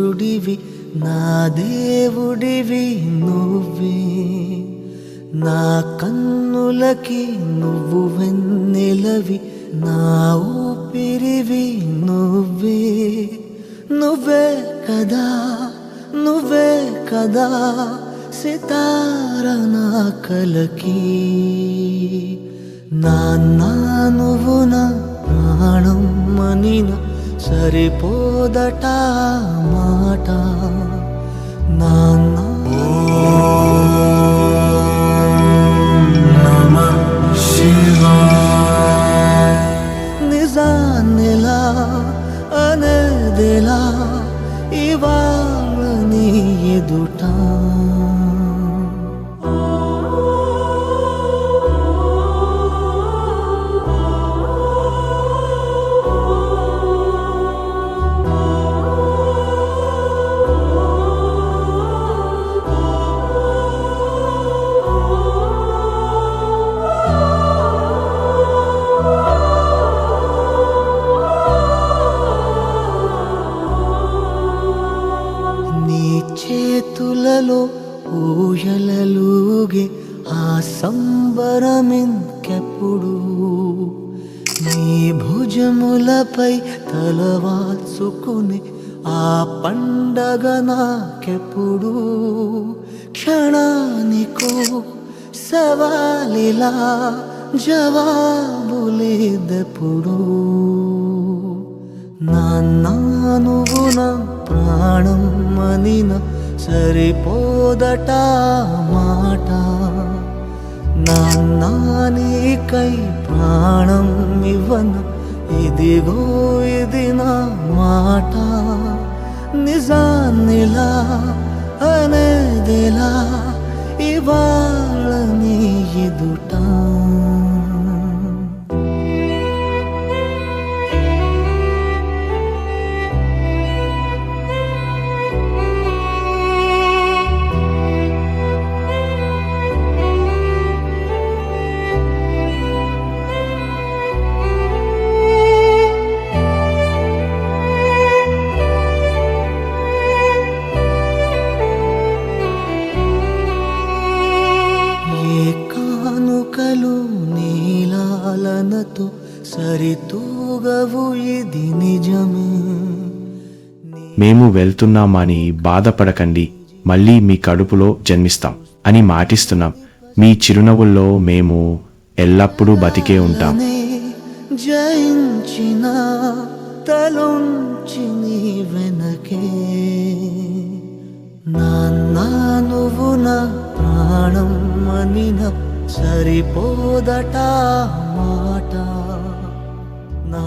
సూర్యుడివి నా దేవుడివి నువ్వే, నా కన్నులకి నువ్వు వెన్నెలవి, నా ఊపిరివి నువ్వే. నువ్వే కదా నువ్వే కదా సితార నా కలకి, నాన్నా నువ్వు నా ప్రాణం మనిన సరిపోదట మాట. నాన్నా నిజాన్నిలా అనేదిలా ఇవాళ నీ ఎదుట. చేతులలో ఊయలలుగే ఆ సంబరమింకెప్పుడు, నీ భుజములపై తలవాల్చుకుని ఆ పండగ నాకెప్పుడు. క్షణానికో సవాలిలా జవాబులేదెప్పుడు. నాన్నా నువ్వు నా ప్రాణం మనిన సరిపోదట మాట. నాన్నా నీకై ప్రాణం ఇవ్వన ఇదిగో ఇది నా మాట. నిజాన్నిలా అనేదిలా ఇవాళ నీ ఎదుట. కానుకలు నీలాలనతో సరితూగవు ఇది నిజమే. మేము వెళ్తున్నామని బాధపడకండి, మళ్ళీ మీ కడుపులో జన్మిస్తాం అని మాటిస్తున్నాం. మీ చిరునవ్వుల్లో మేము ఎల్లప్పుడూ బతికే ఉంటాం. జయించిన తలొంచి నీ వెనకే, నాన్నా నువ్వు నా ప్రాణం మనిన సరిపోదట మాట. నా